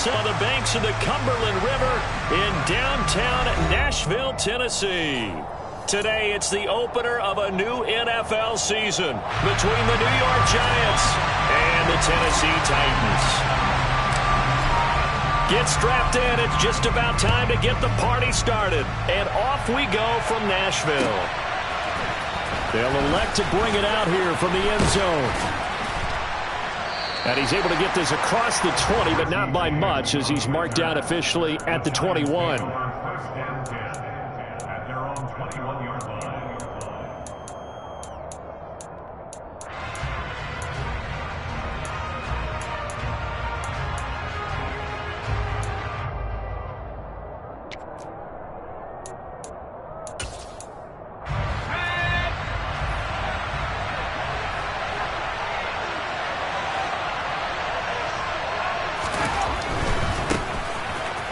on the banks of the Cumberland River in downtown Nashville, Tennessee. Today, it's the opener of a new NFL season between the New York Giants and the Tennessee Titans. Get strapped in. It's just about time to get the party started. And off we go from Nashville. They'll elect to bring it out here from the end zone. And he's able to get this across the 20, but not by much, as he's marked down officially at the 21.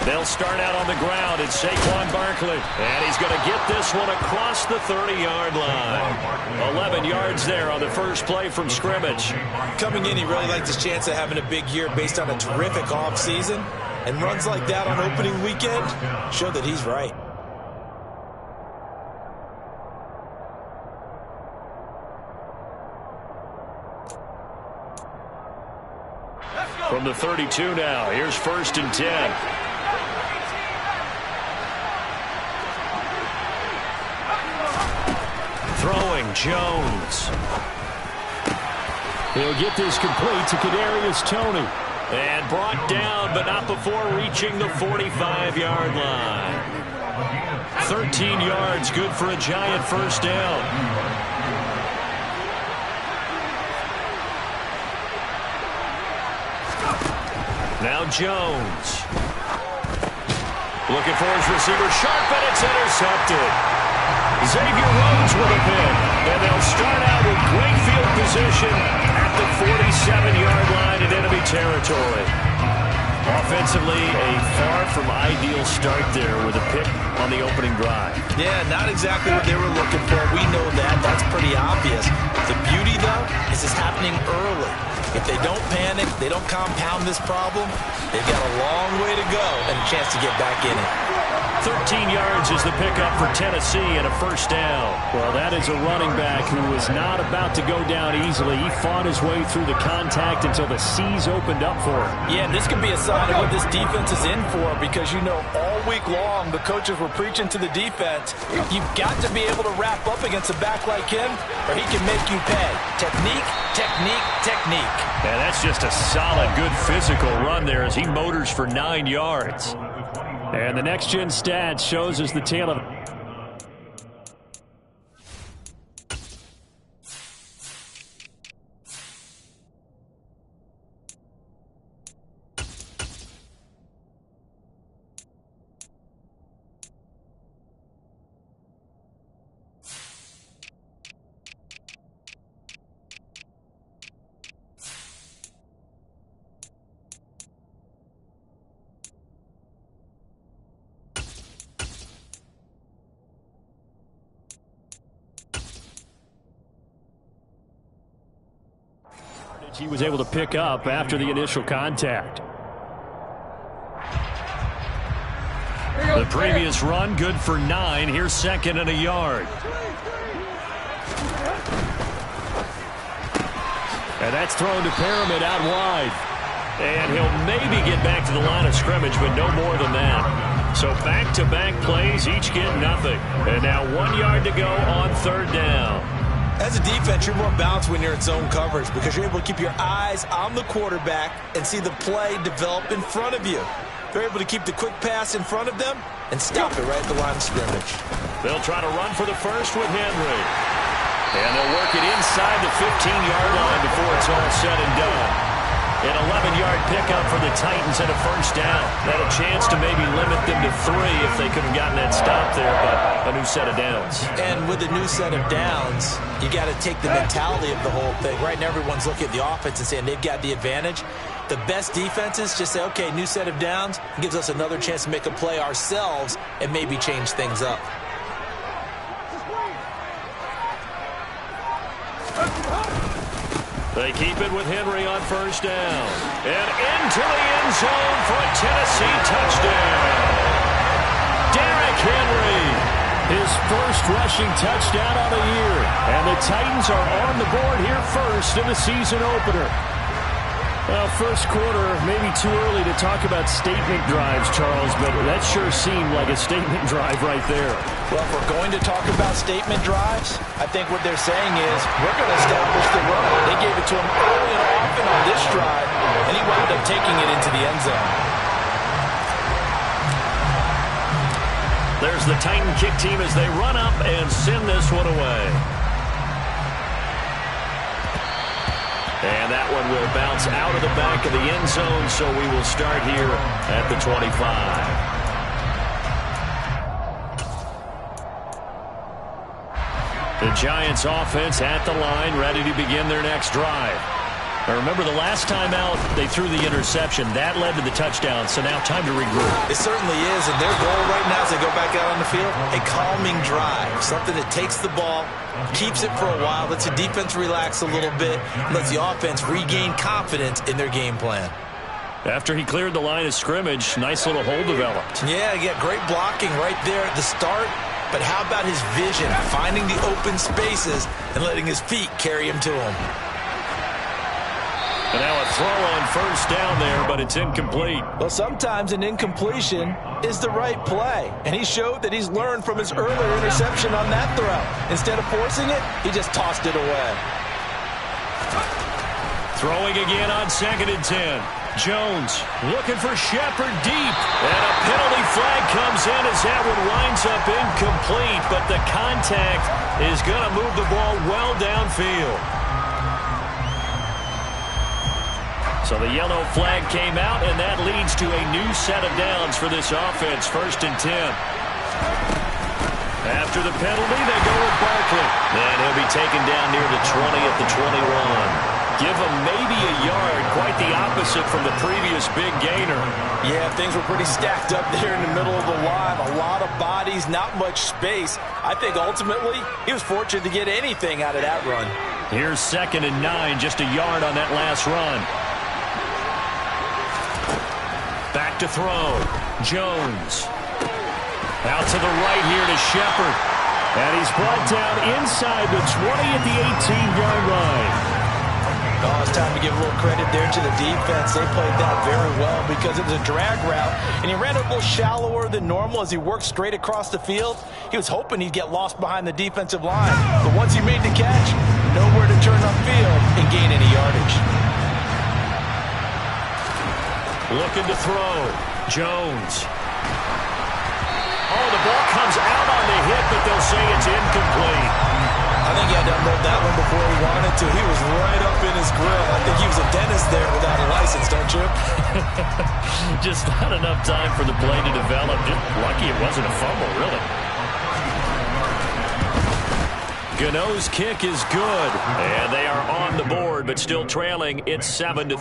They'll start out on the ground. It's Saquon Barkley. And he's going to get this one across the 30-yard line. 11 yards there on the first play from scrimmage. Coming in, he really liked his chance of having a big year based on a terrific offseason. And runs like that on opening weekend show that he's right. From the 32 now, here's 1st and 10. Throwing, Jones. He'll get this complete to Kadarius Toney. And brought down, but not before reaching the 45-yard line. 13 yards, good for a Giant first down. Now Jones. Looking for his receiver, sharp, and it's intercepted. Xavier Rhodes with a pick. And they'll start out with great field position at the 47-yard line in enemy territory. Offensively, a far from ideal start there with a pick on the opening drive. Yeah, not exactly what they were looking for. We know that. That's pretty obvious. The beauty, though, is it's happening early. If they don't panic, they don't compound this problem, they've got a long way to go and a chance to get back in it. 13 yards is the pickup for Tennessee and a first down. Well, that is a running back who was not about to go down easily. He fought his way through the contact until the seas opened up for him. Yeah, and this could be a sign of what this defense is in for, because you know all week long the coaches were preaching to the defense. You've got to be able to wrap up against a back like him or he can make you pay. Technique, technique, technique. And that's just a solid, good physical run there as he motors for 9 yards. And the next-gen stat shows us the tail of it. He was able to pick up after the initial contact. The previous run good for 9. Here's 2nd and a yard. And that's thrown to Pyramid out wide. And he'll maybe get back to the line of scrimmage, but no more than that. So back-to-back plays, each get nothing. And now 1 yard to go on 3rd down. As a defense, you're more balanced when you're in zone coverage because you're able to keep your eyes on the quarterback and see the play develop in front of you. They're able to keep the quick pass in front of them and stop it right at the line of scrimmage. They'll try to run for the first with Henry. And they'll work it inside the 15-yard line before it's all said and done. An 11-yard pickup for the Titans and a first down. Had a chance to maybe limit them to 3 if they could have gotten that stop there, but a new set of downs. And with a new set of downs, you got to take the mentality of the whole thing. Right now, everyone's looking at the offense and saying they've got the advantage. The best defenses just say, okay, new set of downs, gives us another chance to make a play ourselves and maybe change things up. They keep it with Henry on first down. And into the end zone for a Tennessee touchdown. Derrick Henry, his first rushing touchdown on the year. And the Titans are on the board here first in the season opener. Well, first quarter, maybe too early to talk about statement drives, Charles, but that sure seemed like a statement drive right there. Well, if we're going to talk about statement drives, I think what they're saying is we're going to establish the run. They gave it to him early and often on this drive, and he wound up taking it into the end zone. There's the Titan kick team as they run up and send this one away. And that one will bounce out of the back of the end zone, so we will start here at the 25. The Giants offense at the line, ready to begin their next drive. Now remember, the last time out, they threw the interception. That led to the touchdown, so now time to regroup. It certainly is, and their goal right now as they go back out on the field, a calming drive, something that takes the ball, keeps it for a while, lets the defense relax a little bit, lets the offense regain confidence in their game plan. After he cleared the line of scrimmage, nice little hole developed. Yeah, great blocking right there at the start, but how about his vision, finding the open spaces and letting his feet carry him to him. And now a throw on first down there, but it's incomplete. Well, sometimes an incompletion is the right play. And he showed that he's learned from his earlier interception on that throw. Instead of forcing it, he just tossed it away. Throwing again on 2nd and 10. Jones looking for Shepard deep. And a penalty flag comes in as that one winds up incomplete. But the contact is going to move the ball well downfield. So the yellow flag came out, and that leads to a new set of downs for this offense. 1st and 10. After the penalty, they go with Barkley. And he'll be taken down near the 20 at the 21. Give him maybe a yard, quite the opposite from the previous big gainer. Yeah, things were pretty stacked up there in the middle of the line. A lot of bodies, not much space. I think ultimately he was fortunate to get anything out of that run. Here's 2nd and 9, just a yard on that last run. Back to throw. Jones. Out to the right here to Shepard. And he's brought down inside the 20 at the 18-yard line. Oh, it's time to give a little credit there to the defense. They played that very well because it was a drag route, and he ran it a little shallower than normal as he worked straight across the field. He was hoping he'd get lost behind the defensive line, but once he made the catch, nowhere to turn upfield and gain any yardage. Looking to throw. Jones. Oh, the ball comes out on the hit, but they'll say it's incomplete. I think he had to unload that one before he wanted to. He was right up in his grill. I think he was a dentist there without a license, don't you? Just not enough time for the play to develop. Just lucky it wasn't a fumble, really. Gano's kick is good, and they are on the board, but still trailing. It's 7-3.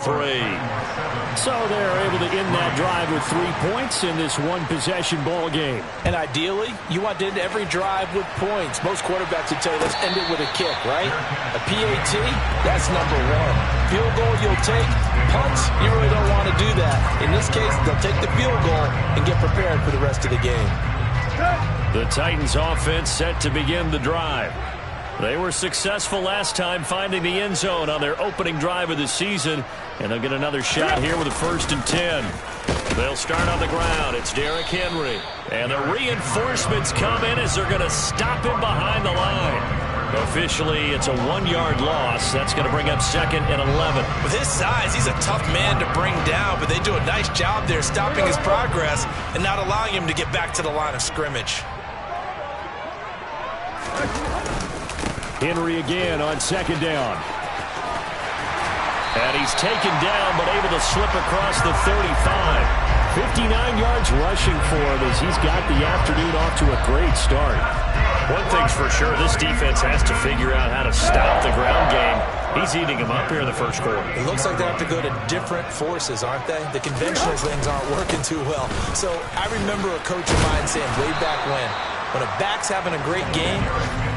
So they're able to end that drive with 3 points in this one-possession ball game. And ideally, you want to end every drive with points. Most quarterbacks would tell you, let's end it with a kick, right? A PAT, that's number one. Field goal you'll take. Punts, you really don't want to do that. In this case, they'll take the field goal and get prepared for the rest of the game. The Titans offense set to begin the drive. They were successful last time finding the end zone on their opening drive of the season, and they'll get another shot here with a 1st and 10. They'll start on the ground. It's Derrick Henry. And the reinforcements come in as they're going to stop him behind the line. Officially, it's a 1-yard loss. That's going to bring up 2nd and 11. With his size, he's a tough man to bring down, but they do a nice job there stopping his progress and not allowing him to get back to the line of scrimmage. Henry again on 2nd down. And he's taken down, but able to slip across the 35. 59 yards rushing for him as he's got the afternoon off to a great start. One thing's for sure, this defense has to figure out how to stop the ground game. He's eating him up here in the first quarter. It looks like they have to go to different forces, aren't they? The conventional things aren't working too well. So I remember a coach of mine saying way back when a back's having a great game,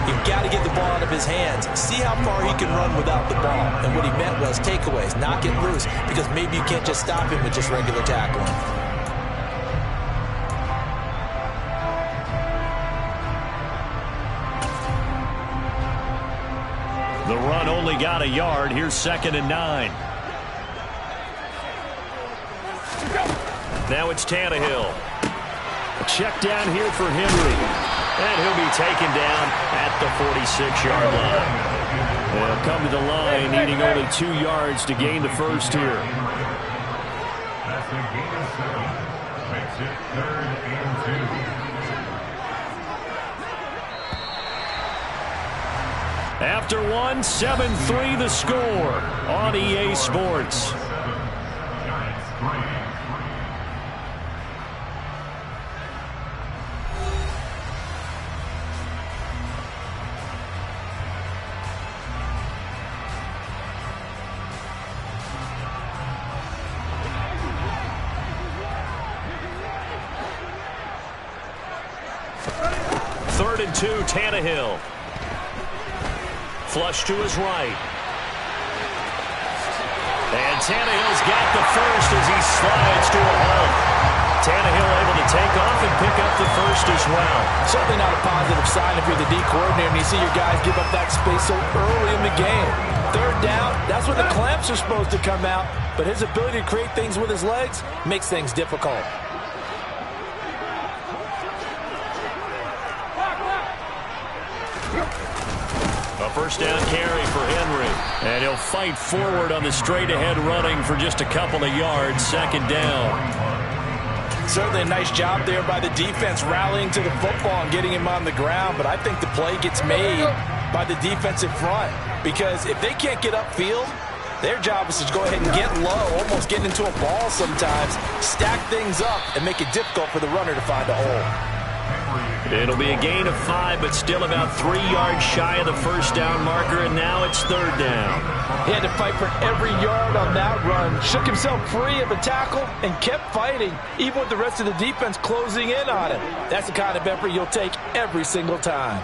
You've got to get the ball out of his hands. See how far he can run without the ball. And what he meant was takeaways, knock it loose, because maybe you can't just stop him with just regular tackling. The run only got a yard. Here's 2nd and 9. Now it's Tannehill. A check down here for Henry. And he'll be taken down at the 46-yard line. They'll come to the line, needing only 2 yards to gain the first here. That's a gain of 7. Makes it 3rd and 2. After one, 7-3 the score on EA Sports. Giants 3. 3rd and 2, Tannehill. Flush to his right. And Tannehill's got the first as he slides to a halt. Tannehill able to take off and pick up the first as well. Certainly not a positive sign if you're the D coordinator and you see your guys give up that space so early in the game. 3rd down, that's when the clamps are supposed to come out. But his ability to create things with his legs makes things difficult. A first down carry for Henry. And he'll fight forward on the straight-ahead running for just a couple of yards. 2nd down. Certainly a nice job there by the defense rallying to the football and getting him on the ground. But I think the play gets made by the defensive front. Because if they can't get upfield, their job is to go ahead and get low, almost getting into a ball sometimes, stack things up, and make it difficult for the runner to find a hole. It'll be a gain of 5, but still about 3 yards shy of the first down marker, and now it's 3rd down. He had to fight for every yard on that run, shook himself free of a tackle, and kept fighting, even with the rest of the defense closing in on him. That's the kind of effort you'll take every single time.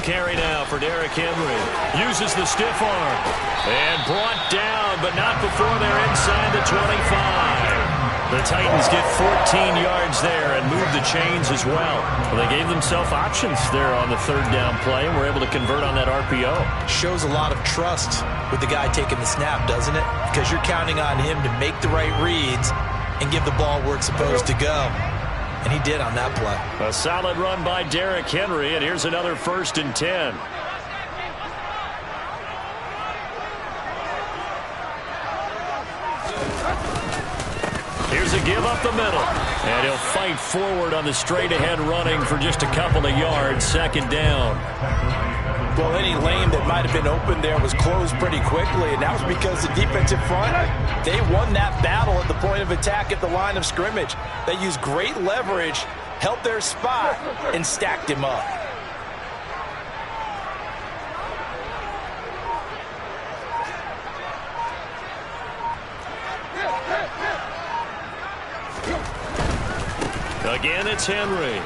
Carry now for Derrick Henry. Uses the stiff arm. And brought down, but not before they're inside the 25. The Titans get 14 yards there and move the chains as well. They gave themselves options there on the 3rd down play and were able to convert on that RPO. Shows a lot of trust with the guy taking the snap, doesn't it? Because you're counting on him to make the right reads and give the ball where it's supposed to go. And he did on that play. A solid run by Derrick Henry, and here's another 1st and 10. Here's a give up the middle. And he'll fight forward on the straight-ahead running for just a couple of yards. 2nd down. Well, any lane that might have been open there was closed pretty quickly, and that was because the defensive front, they won that battle at the point of attack at the line of scrimmage. They used great leverage, held their spot, and stacked him up. Again, it's Henry.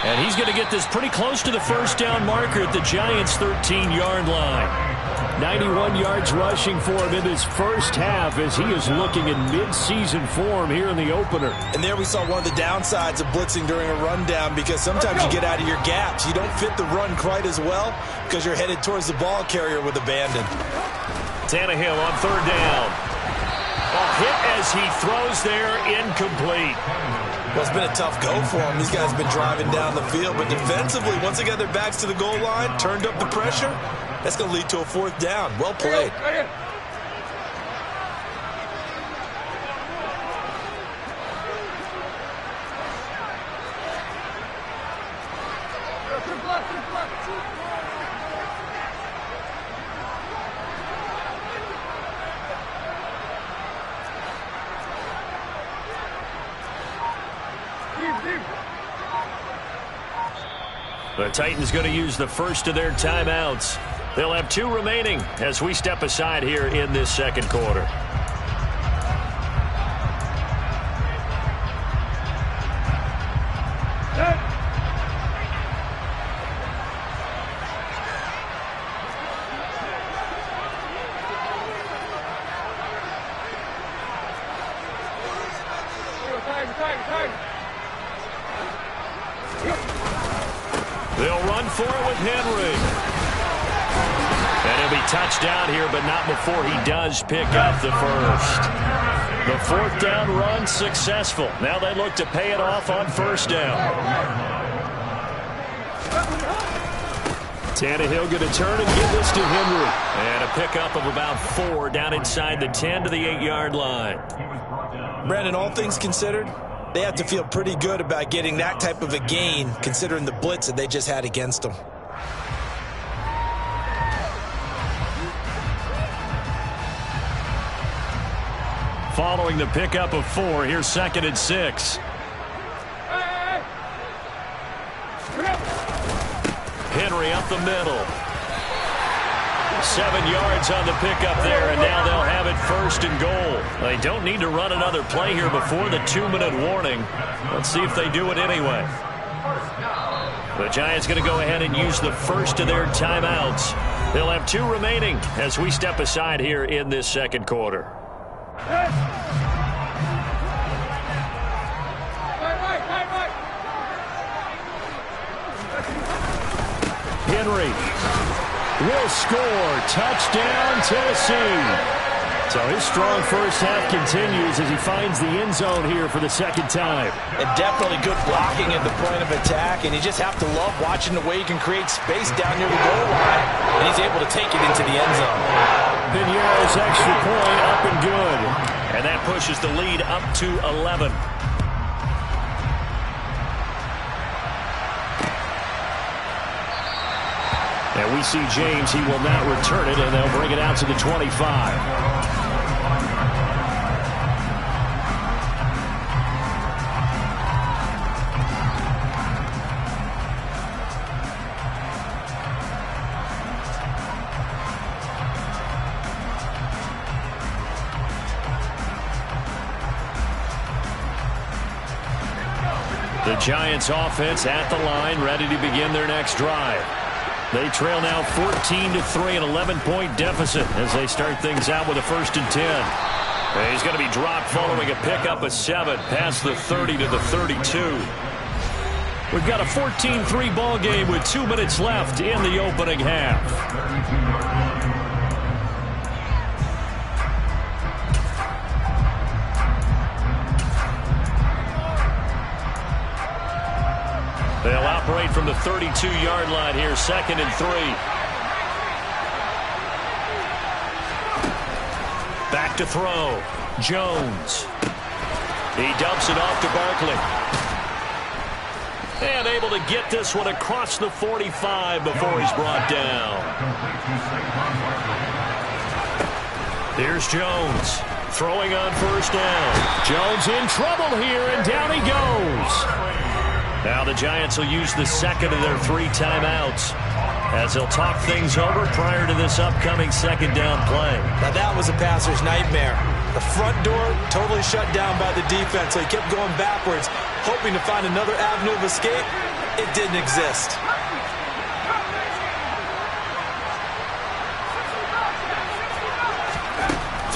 And he's going to get this pretty close to the first down marker at the Giants' 13-yard line. 91 yards rushing for him in his first half as he is looking in mid-season form here in the opener. And there we saw one of the downsides of blitzing during a rundown, because sometimes you get out of your gaps. You don't fit the run quite as well because you're headed towards the ball carrier with abandon. Tannehill on 3rd down. A hit as he throws there, incomplete. Well, it's been a tough go for him. These guys have been driving down the field, but defensively, once they got their backs to the goal line, turned up the pressure, that's going to lead to a 4th down. Well played. The Titans going to use the first of their timeouts. They'll have 2 remaining as we step aside here in this second quarter. They'll run for it with Henry. And he'll be touchdown here, but not before he does pick up the first. The 4th down run successful. Now they look to pay it off on 1st down. Tannehill going to turn and give this to Henry. And a pickup of about 4 down inside the 10 to the 8-yard line. Brandon, all things considered, they have to feel pretty good about getting that type of a gain, considering the blitz that they just had against them. Following the pickup of 4, here's 2nd and 6. Henry up the middle. 7 yards on the pickup there, and now they'll have it 1st and goal. They don't need to run another play here before the 2-minute warning. Let's see if they do it anyway. The Giants going to go ahead and use the first of their timeouts. They'll have 2 remaining as we step aside here in this second quarter. Henry will score. Touchdown, Tennessee. So his strong first half continues as he finds the end zone here for the 2nd time. And definitely good blocking at the point of attack, and you just have to love watching the way he can create space down near the goal line, and he's able to take it into the end zone. Vignero's extra point up and good. And that pushes the lead up to 11. And we see James. He will not return it, and they'll bring it out to the 25. The Giants offense at the line, ready to begin their next drive. They trail now 14-3, an 11-point deficit as they start things out with a 1st and 10. And he's going to be dropped following a pickup of 7 past the 30 to the 32. We've got a 14-3 ball game with 2 minutes left in the opening half. They'll operate from the 32-yard line here, 2nd and 3. Back to throw. Jones. He dumps it off to Barkley. And able to get this one across the 45 before he's brought down. Here's Jones. Throwing on 1st down. Jones in trouble here, and down he goes. Now the Giants will use the 2nd of their 3 timeouts as they'll talk things over prior to this upcoming 2nd down play. Now that was a passer's nightmare. The front door totally shut down by the defense, so he kept going backwards, hoping to find another avenue of escape. It didn't exist.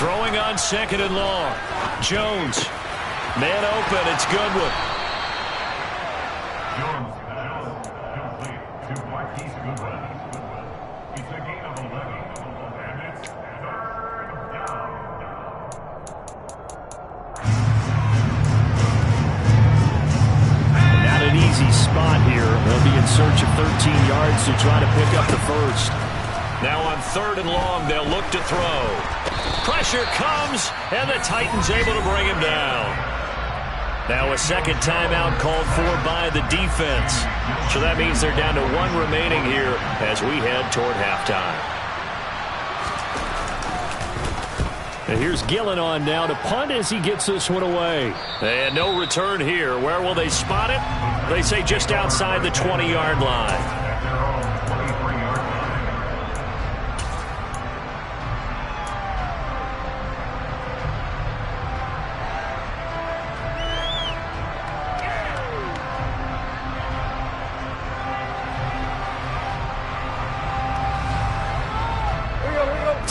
Throwing on 2nd and long. Jones. Man open. It's Goodwin. Spot here. They'll be in search of 13 yards to try to pick up the first. Now on 3rd and long, they'll look to throw. Pressure comes, and the Titans able to bring him down. Now a 2nd timeout called for by the defense. So that means they're down to 1 remaining here as we head toward halftime. And here's Gillen on now to punt as he gets this one away. And no return here. Where will they spot it? They say just outside the 20-yard line.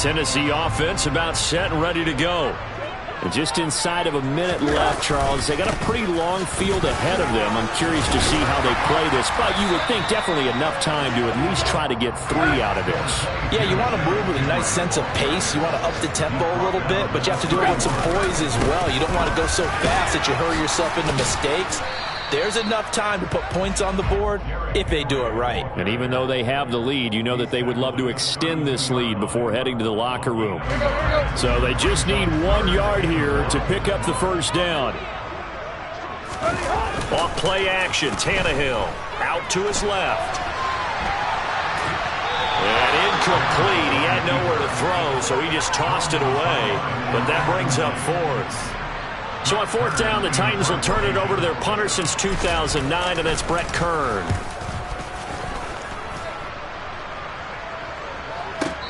Tennessee offense about set and ready to go. And just inside of a minute left, Charles. They got a pretty long field ahead of them. I'm curious to see how they play this, but you would think definitely enough time to at least try to get 3 out of this. Yeah, you want to move with a nice sense of pace. You want to up the tempo a little bit, but you have to do it with some poise as well. You don't want to go so fast that you hurry yourself into mistakes. There's enough time to put points on the board if they do it right. And even though they have the lead, you know that they would love to extend this lead before heading to the locker room. So they just need 1 yard here to pick up the first down. Off play action, Tannehill out to his left. And incomplete. He had nowhere to throw, so he just tossed it away. But that brings up 4th. So on 4th down, the Titans will turn it over to their punter since 2009, and that's Brett Kern.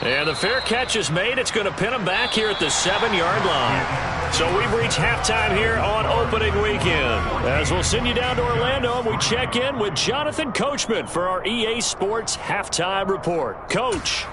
And the fair catch is made. It's going to pin him back here at the 7-yard line. So we've reached halftime here on opening weekend. As we'll send you down to Orlando, and we check in with Jonathan Coachman for our EA Sports Halftime Report. Coach.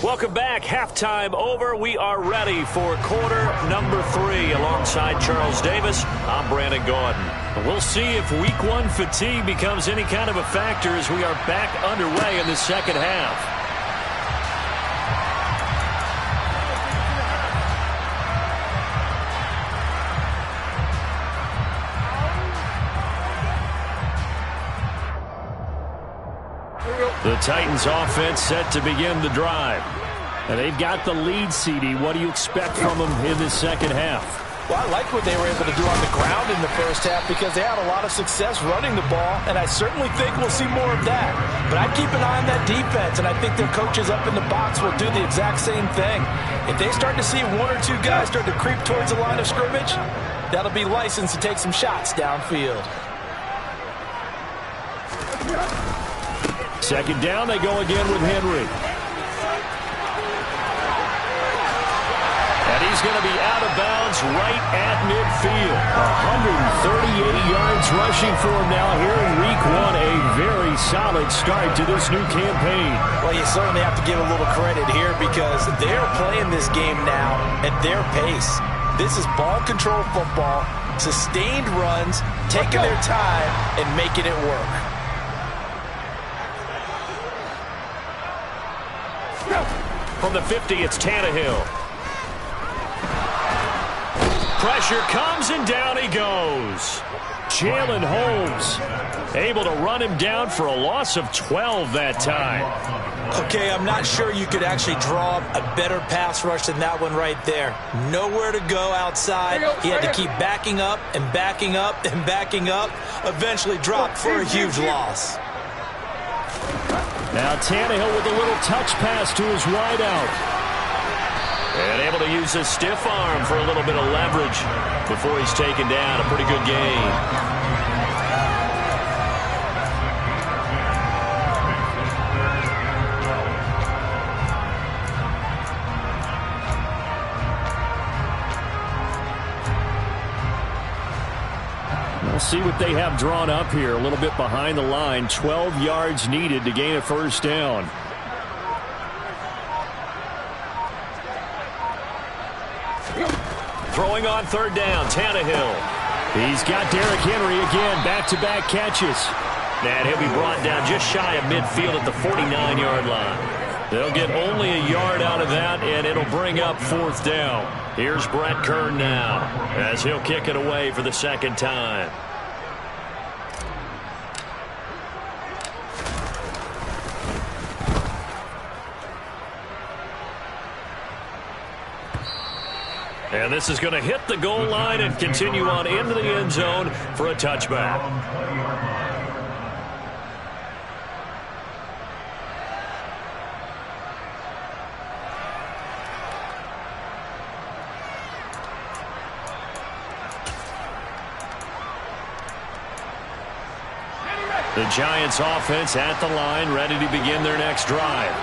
Welcome back. Halftime over. We are ready for quarter number 3. Alongside Charles Davis, I'm Brandon Gaudin. We'll see if week 1 fatigue becomes any kind of a factor as we are back underway in the second half. The Titans offense set to begin the drive. And they've got the lead, CD. What do you expect from them in the second half? Well, I like what they were able to do on the ground in the first half because they had a lot of success running the ball, and I certainly think we'll see more of that. But I'd keep an eye on that defense, and I think their coaches up in the box will do the exact same thing. If they start to see 1 or 2 guys start to creep towards the line of scrimmage, that'll be licensed to take some shots downfield. Second down, they go again with Henry. And he's going to be out of bounds right at midfield. 138 yards rushing for him now here in week 1. A very solid start to this new campaign. Well, you certainly have to give a little credit here because they're playing this game now at their pace. This is ball control football, sustained runs, taking their time and making it work. From the 50, it's Tannehill. Pressure comes, and down he goes. Jalen Holmes able to run him down for a loss of 12 that time. Okay, I'm not sure you could actually draw a better pass rush than that one right there. Nowhere to go outside. He had to keep backing up and backing up and backing up. Eventually dropped for a huge loss. Now Tannehill with a little touch pass to his wideout. And able to use his stiff arm for a little bit of leverage before he's taken down. A pretty good gain. We'll see what they have drawn up here. A little bit behind the line. 12 yards needed to gain a first down. Throwing on third down, Tannehill. He's got Derrick Henry again. Back-to-back catches. And he'll be brought down just shy of midfield at the 49-yard line. They'll get only a yard out of that, and it'll bring up fourth down. Here's Brett Kern now as he'll kick it away for the second time. And this is going to hit the goal line and continue on into the end zone for a touchback. The Giants offense at the line, ready to begin their next drive.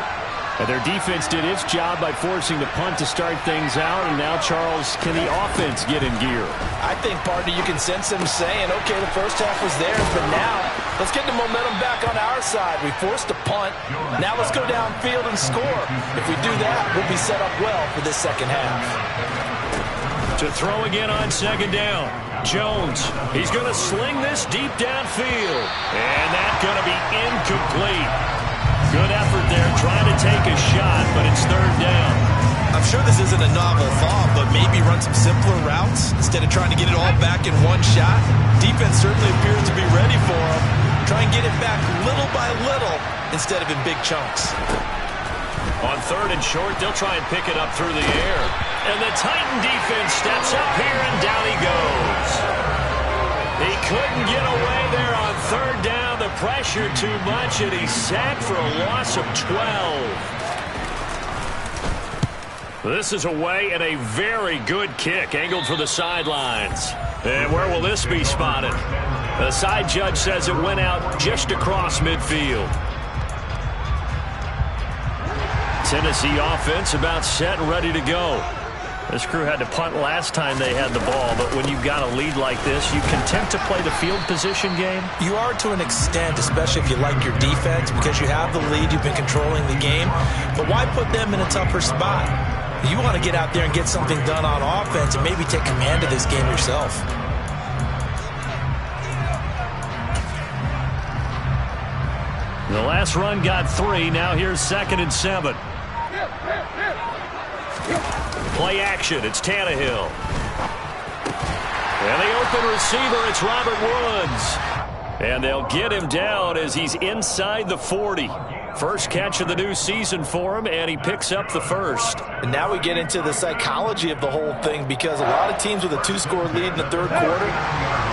And their defense did its job by forcing the punt to start things out. And now, Charles, can the offense get in gear? I think, partner, you can sense them saying, okay, the first half was theirs, but now let's get the momentum back on our side. We forced a punt. Now let's go downfield and score. If we do that, we'll be set up well for this second half. To throw again on second down. Jones, he's going to sling this deep downfield. And that's going to be incomplete. Good effort there, trying to take a shot, but it's third down. I'm sure this isn't a novel thought, but maybe run some simpler routes instead of trying to get it all back in one shot. Defense certainly appears to be ready for him. Try and get it back little by little instead of in big chunks. On third and short, they'll try and pick it up through the air. And the Titan defense steps up here, and down he goes. He couldn't get away there on third down. The pressure too much, and he's sacked for a loss of 12. This is away, and a very good kick angled for the sidelines. And where will this be spotted? The side judge says it went out just across midfield. Tennessee offense about set and ready to go. This crew had to punt last time they had the ball, but when you've got a lead like this, you content to play the field position game? You are to an extent, especially if you like your defense, because you have the lead, you've been controlling the game. But why put them in a tougher spot? You want to get out there and get something done on offense and maybe take command of this game yourself. The last run got 3. Now here's 2nd and 7. Play action. It's Tannehill. And the open receiver, it's Robert Woods. And they'll get him down as he's inside the 40. First catch of the new season for him, and he picks up the first. And now we get into the psychology of the whole thing, because a lot of teams with a 2-score lead in the third quarter,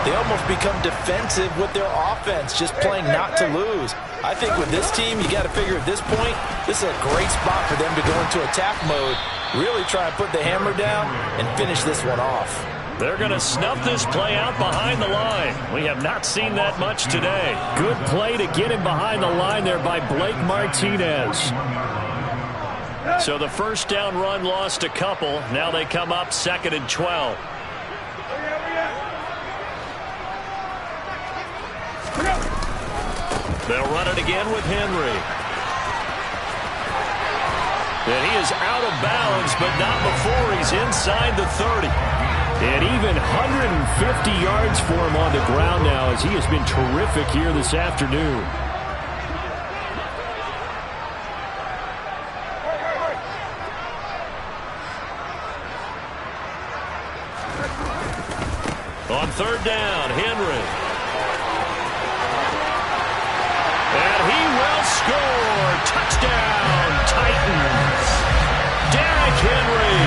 they almost become defensive with their offense, just playing not to lose. I think with this team, you got to figure at this point, this is a great spot for them to go into attack mode, really try and put the hammer down and finish this one off. They're going to snuff this play out behind the line. We have not seen that much today. Good play to get him behind the line there by Blake Martinez. So the first down run lost a couple. Now they come up 2nd and 12. They'll run it again with Henry. And he is out of bounds, but not before he's inside the 30. And even 150 yards for him on the ground now, as he has been terrific here this afternoon. On third down, Henry. And he will score. Touchdown, Titans. Derrick Henry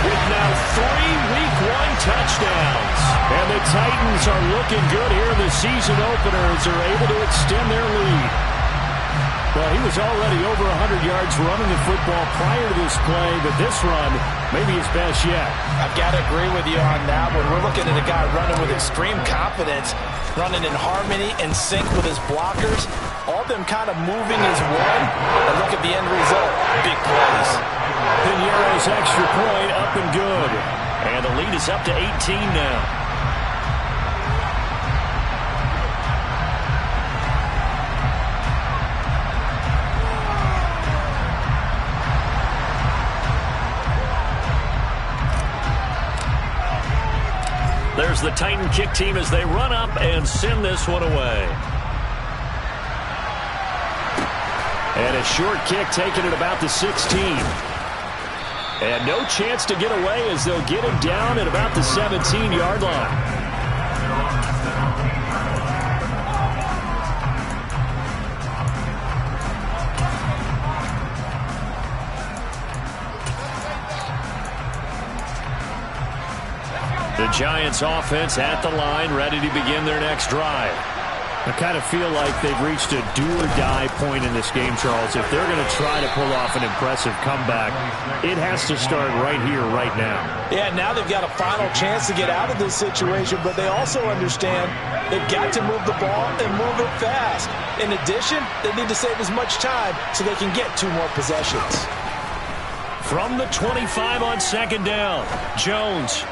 with now 3 Week 1 touchdowns. And the Titans are looking good here in the season opener as they're able to extend their lead. Well, he was already over 100 yards running the football prior to this play, but this run may be his best yet. I've got to agree with you on that one. We're looking at a guy running with extreme confidence, running in harmony and sync with his blockers, all of them kind of moving as one. And look at the end result. Big plays. Pinheiro's extra point up and good. And the lead is up to 18 now. There's the Titan kick team as they run up and send this one away. And a short kick taken at about the 16. And no chance to get away as they'll get him down at about the 17-yard line. The Giants offense at the line, ready to begin their next drive. I kind of feel like they've reached a do-or-die point in this game, Charles. If they're going to try to pull off an impressive comeback, it has to start right here, right now. Yeah, now they've got a final chance to get out of this situation, but they also understand they've got to move the ball and move it fast. In addition, they need to save as much time so they can get 2 more possessions. From the 25 on second down, Jones.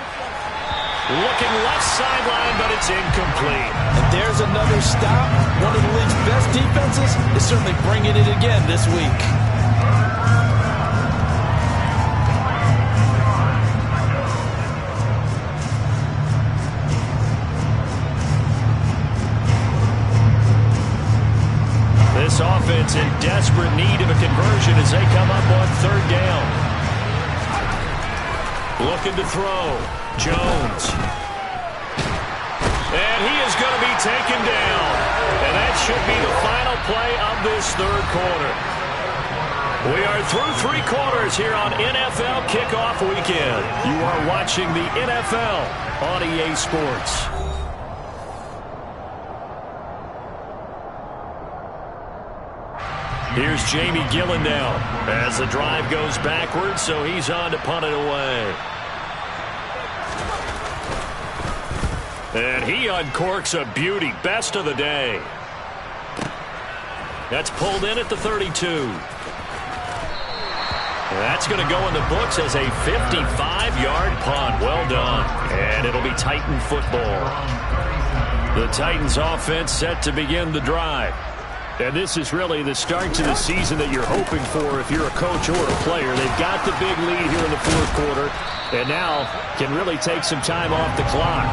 Looking left sideline, but it's incomplete. And there's another stop. One of the league's best defenses is certainly bringing it again this week. This offense in desperate need of a conversion as they come up on third down. Looking to throw. Jones. And he is going to be taken down. And that should be the final play of this third quarter. We are through 3 quarters here on NFL Kickoff Weekend. You are watching the NFL on EA Sports. Here's Jamie Gillen now as the drive goes backwards, so he's on to punt it away. And he uncorks a beauty. Best of the day. That's pulled in at the 32. That's going to go in the books as a 55-yard punt. Well done. And it'll be Titan football. The Titans offense set to begin the drive. And this is really the start to the season that you're hoping for if you're a coach or a player. They've got the big lead here in the fourth quarter and now can really take some time off the clock.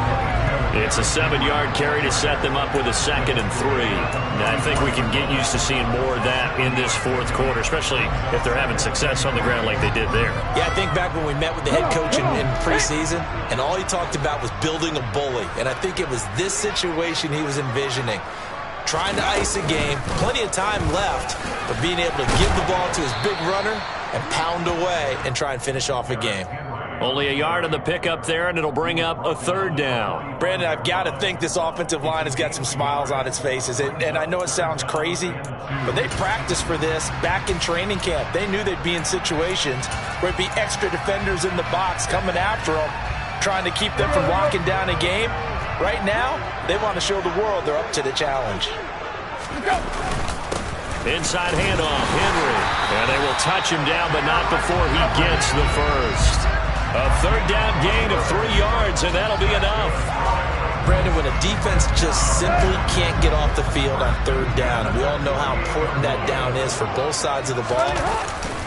It's a 7-yard carry to set them up with a 2nd and 3. And I think we can get used to seeing more of that in this fourth quarter, especially if they're having success on the ground like they did there. Yeah, I think back when we met with the head coach in preseason, and all he talked about was building a bully. And I think it was this situation he was envisioning. Trying to ice a game, plenty of time left, but being able to give the ball to his big runner and pound away and try and finish off a game. Only a yard on the pickup there, and it'll bring up a 3rd down. Brandon, I've got to think this offensive line has got some smiles on its faces. And I know it sounds crazy, but they practiced for this back in training camp. They knew they'd be in situations where it'd be extra defenders in the box coming after them, trying to keep them from locking down a game. Right now, they want to show the world they're up to the challenge. Inside handoff, Henry. And they will touch him down, but not before he gets the first. A 3rd down gain of 3 yards, and that'll be enough. Brandon, when a defense just simply can't get off the field on 3rd down, and we all know how important that down is for both sides of the ball,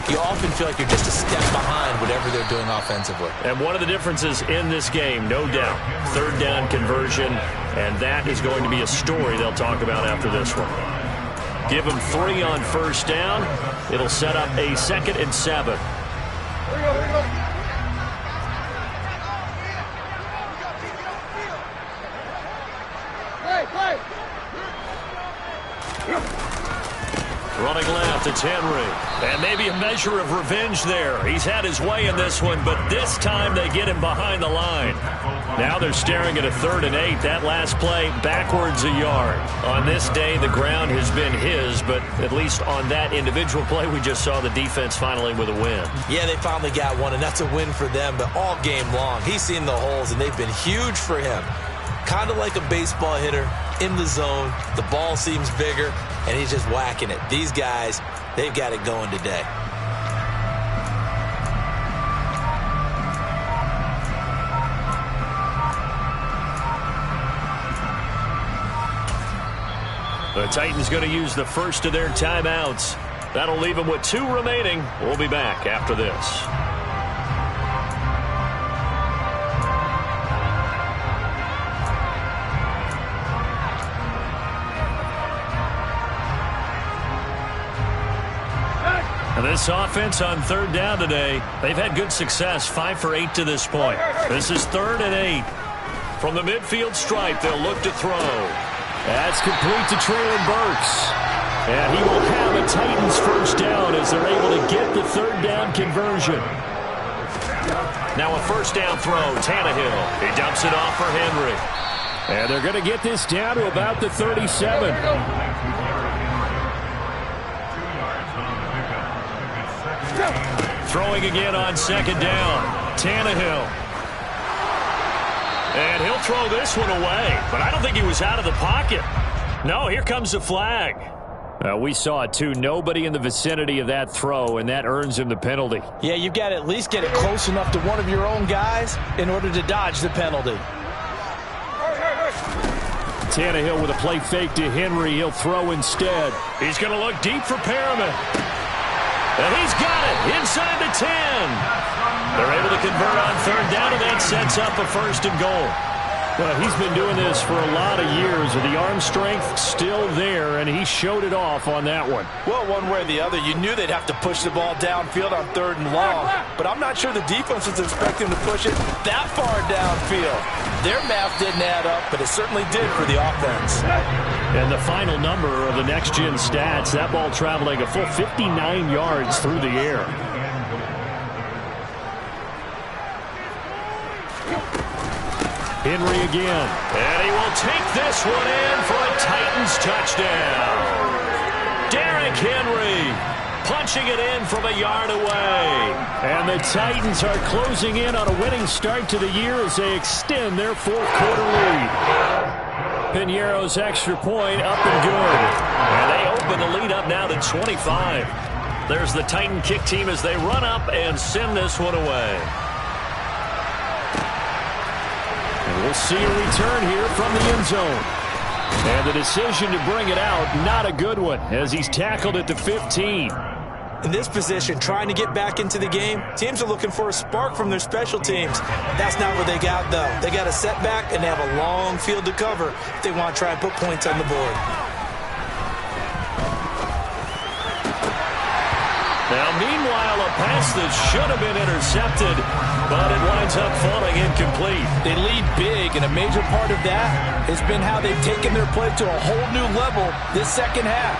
you often feel like you're just a step behind whatever they're doing offensively. And one of the differences in this game, no doubt, 3rd down conversion, and that is going to be a story they'll talk about after this one. Give them 3 on 1st down. It'll set up a 2nd and 7. Running left, it's Henry. And maybe a measure of revenge there. He's had his way in this one, but this time they get him behind the line. Now they're staring at a 3rd and 8. That last play, backwards a yard. On this day, the ground has been his, but at least on that individual play, we just saw the defense finally with a win. Yeah, they finally got one, and that's a win for them, but all game long, he's seen the holes, and they've been huge for him. Kind of like a baseball hitter in the zone. The ball seems bigger, and he's just whacking it. These guys, they've got it going today. The Titans going to use the first of their timeouts. That'll leave them with 2 remaining. We'll be back after this. This offense on 3rd down today, they've had good success, 5 for 8 to this point. This is 3rd and 8. From the midfield stripe, they'll look to throw. That's complete to Traylon Burks. And he will have a Titans first down as they're able to get the 3rd down conversion. Now a 1st down throw, Tannehill. He dumps it off for Henry. And they're going to get this down to about the 37. Throwing again on second down. Tannehill. And he'll throw this one away. But I don't think he was out of the pocket. No, here comes the flag. We saw it, too. Nobody in the vicinity of that throw, and that earns him the penalty. Yeah, you've got to at least get it close enough to one of your own guys in order to dodge the penalty. Tannehill with a play fake to Henry. He'll throw instead. He's going to look deep for Perriman. And he's got it inside the 10. They're able to convert on third down, and that sets up a first and goal. Well, he's been doing this for a lot of years with the arm strength still there, and he showed it off on that one. Well, one way or the other, you knew they'd have to push the ball downfield on third and long, but I'm not sure the defense was expecting to push it that far downfield. Their math didn't add up, but it certainly did for the offense. And the final number of the next-gen stats, that ball traveling a full 59 yards through the air. Henry again. And he will take this one in for a Titans touchdown. Derrick Henry punching it in from a yard away. And the Titans are closing in on a winning start to the year as they extend their fourth quarter lead. Piñeiro's extra point up and good. And they open the lead up now to 25. There's the Titan kick team as they run up and send this one away. We'll see a return here from the end zone. And the decision to bring it out, not a good one, as he's tackled at the 15. In this position, trying to get back into the game, teams are looking for a spark from their special teams. That's not what they got, though. They got a setback, and they have a long field to cover if they want to try and put points on the board. Now, meanwhile, a pass that should have been intercepted, but it winds up falling incomplete. They lead big, and a major part of that has been how they've taken their play to a whole new level this second half.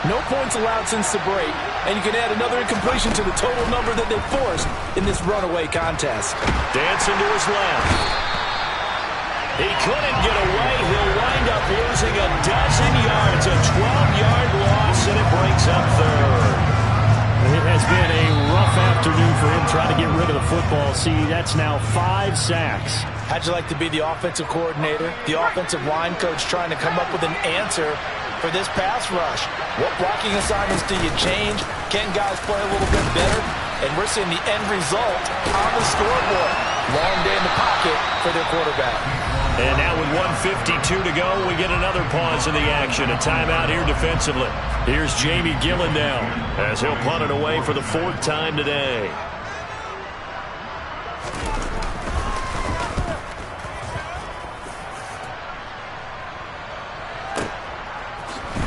No points allowed since the break, and you can add another incompletion to the total number that they forced in this runaway contest. Dancing to his left. He couldn't get away. He'll wind up losing a dozen yards, a 12-yard loss, and it brings up third. It has been a rough afternoon for him trying to get rid of the football. See, that's now 5 sacks. How'd you like to be the offensive coordinator, the offensive line coach trying to come up with an answer for this pass rush? What blocking assignments do you change? Can guys play a little bit better? And we're seeing the end result on the scoreboard. Long day in the pocket for their quarterback. And now with 1:52 to go, we get another pause in the action. A timeout here defensively. Here's Jamie Gillen now as he'll punt it away for the 4th time today.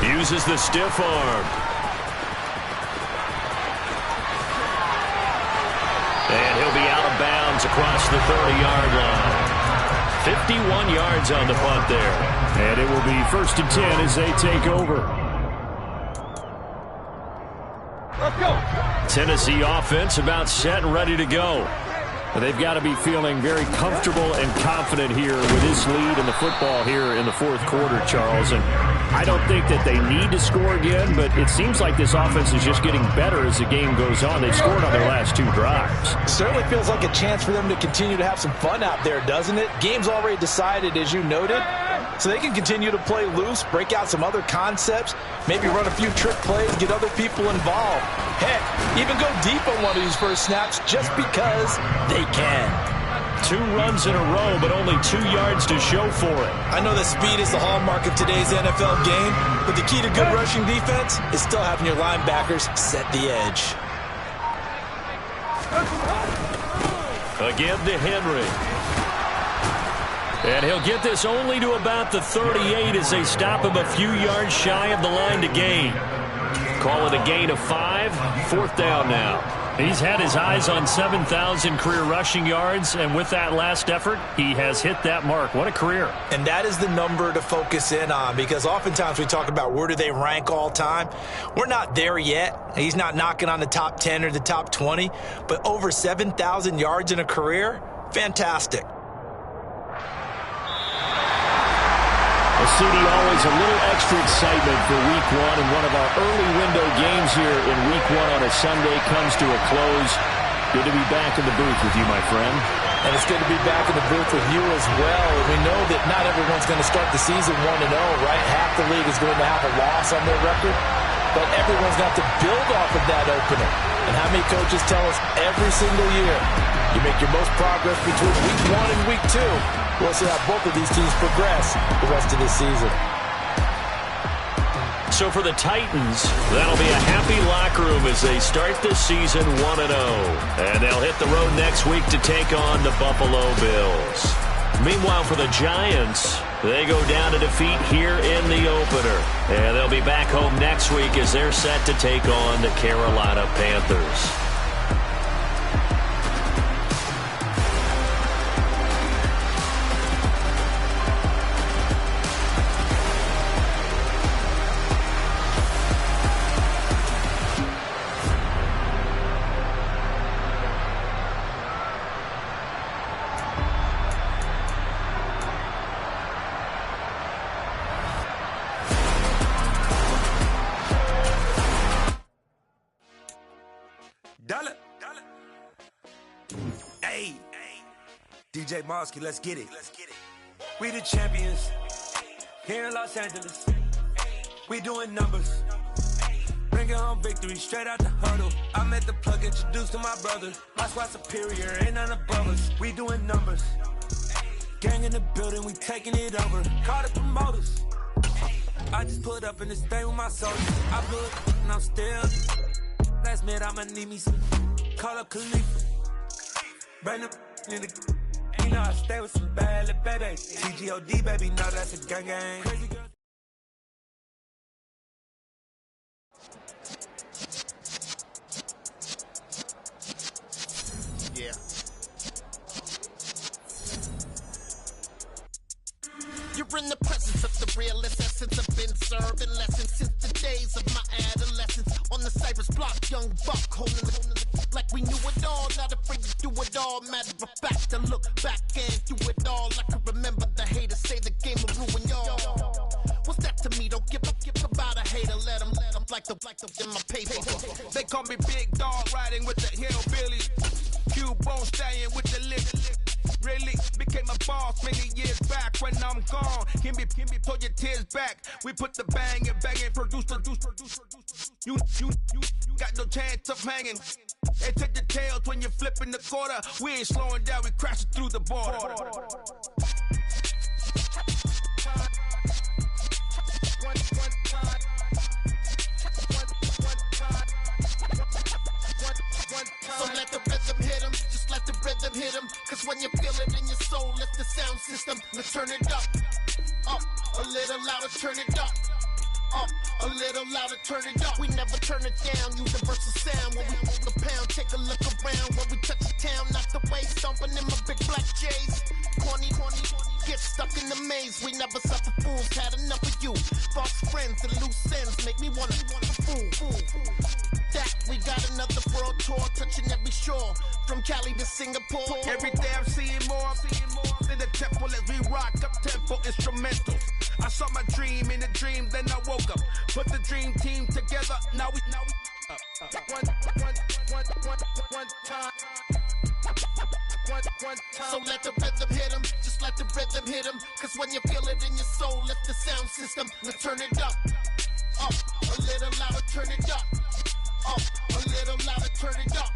Uses the stiff arm. And he'll be out of bounds across the 30-yard line. 51 yards on the punt there. And it will be 1st and 10 as they take over. Let's go. Tennessee offense about set and ready to go. They've got to be feeling very comfortable and confident here with this lead in the football here in the 4th quarter, Charles. And I don't think that they need to score again, but it seems like this offense is just getting better as the game goes on. They've scored on their last 2 drives. Certainly feels like a chance for them to continue to have some fun out there, doesn't it? Game's already decided, as you noted, so they can continue to play loose, break out some other concepts, maybe run a few trick plays, get other people involved. Heck, even go deep on one of these first snaps just because they can. 2 runs in a row, but only 2 yards to show for it. I know that speed is the hallmark of today's NFL game, but the key to good rushing defense is still having your linebackers set the edge. Again to Henry. And he'll get this only to about the 38 as they stop him a few yards shy of the line to gain. Call it a gain of 5. 4th down now. He's had his eyes on 7,000 career rushing yards, and with that last effort, he has hit that mark. What a career. And that is the number to focus in on, because oftentimes we talk about where do they rank all time. We're not there yet. He's not knocking on the top 10 or the top 20, but over 7,000 yards in a career, fantastic. Well, CD, always a little extra excitement for Week 1, and one of our early window games here in Week 1 on a Sunday comes to a close. Good to be back in the booth with you, my friend. And it's good to be back in the booth with you as well. And we know that not everyone's going to start the season 1-0, right? Half the league is going to have a loss on their record. But everyone's got to build off of that opener. And how many coaches tell us every single year, you make your most progress between Week 1 and Week 2. We'll see how both of these teams progress the rest of this season. So for the Titans, that'll be a happy locker room as they start this season 1-0. And they'll hit the road next week to take on the Buffalo Bills. Meanwhile, for the Giants, they go down to defeat here in the opener. And they'll be back home next week as they're set to take on the Carolina Panthers. Hey, DJ Mosky, let's get it. We the champions here in Los Angeles. We doing numbers. Bringing home victory straight out the huddle. I met the plug, introduced to my brother. My squad superior, ain't none above us. We doing numbers. Gang in the building, we taking it over. Call the promoters. I just put up in this thing with my soldiers. I blew it and I'm still. Last minute I'ma need me some. Call up Khalifa. Bring the in the. You know I stay with some bad little baby. TGOD baby, no that's a gang gang. Crazy girl. Yeah. You're in the presence of the realest essence. I've been serving lessons since the days of my adolescence. On the Cypress block, young buck holding the like we knew it all, not afraid to do it all. Matter of fact, to look back and do it all. I can remember the haters say the game will ruin y'all. What's that to me? Don't give about a hater. Let them like the in my paper. They call me Big Dog, riding with the hillbillies. Q-Bone staying with the lip. Really became a boss many years back. When I'm gone, give me pull your tears back. We put the bang and produce. You got no chance of hanging. They take the tails when you're flipping the quarter. We ain't slowing down, we crashing through the border. So let the rhythm hit 'em, just let the rhythm hit 'em. Cause when you feel it in your soul, lift the sound system. Let's turn it up, a little louder, turn it up. A little louder, turn it up. We never turn it down, universal sound. When we move the pound, take a look around. When we touch the town, knock the way, stomping in my big black J's. Corny, get stuck in the maze. We never suffer fools, had enough of you. False friends and loose ends make me wanna fool. That we got another world tour, touching every shore. From Cali to Singapore. Every day I'm seeing more in the temple as we rock up tempo instrumentals. I saw my dream in a dream, then I woke up. Put the dream team together, now we one time. So let the rhythm hit 'em, just let the rhythm hit 'em. Cause when you feel it in your soul, lift the sound system. Let's turn it up, a little louder, turn it up, a little louder, turn it up.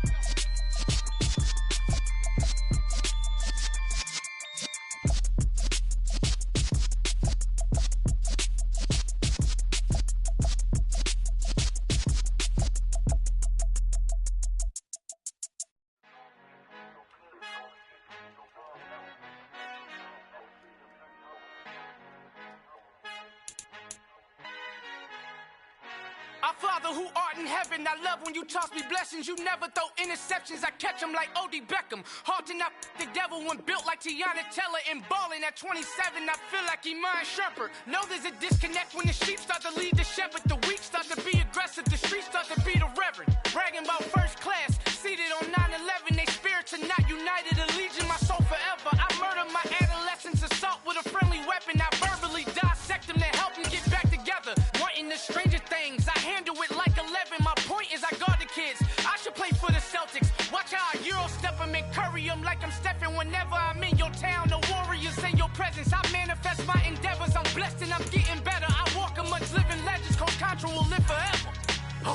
Our Father who art in heaven, I love when you toss me blessings. You never throw interceptions, I catch them like O.D. Beckham. Hard to not the devil when built like Tiana Teller and balling at 27, I feel like Iman Shumpert. Know there's a disconnect when the sheep start to lead the shepherd. The weak start to be aggressive, the streets start to be the reverend. Bragging about first class, seated on 9/11. They spirits are not united, a legion, my soul forever. I murdered my adolescence, assault with a friendly weapon. I verbally dissect New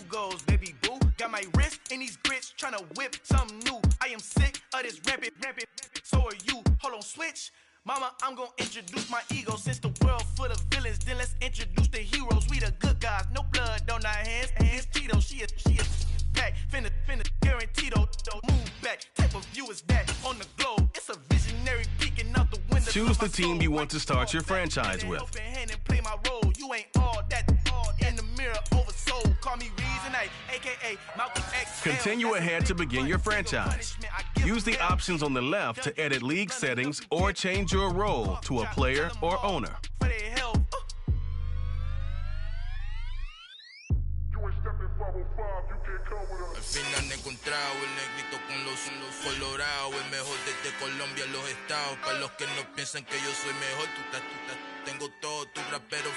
goals, baby boo. Got my wrist in these grits, tryna whip something new. I am sick of this rampant. So are you. Hold on, switch. Mama, I'm gonna introduce my ego. Since the world full of villains, then let's introduce the heroes. We the good guys, no blood on our hands. Hands Tito, she a pack. Finna guaranteed move back. Type of view is that on the globe? It's a visionary peeking out the window. Choose the team you want to start your franchise with. Play my role. You ain't all that in the mirror oversold. Call me Reason, aka Malcolm X. Continue ahead to begin your franchise. Use the options on the left to edit league settings or change your role to a player or owner. Al fin han encontrado el negrito con los colorados, el mejor desde Colombia, los estados. Para los que no piensan que yo soy mejor, tengo todo tu rapero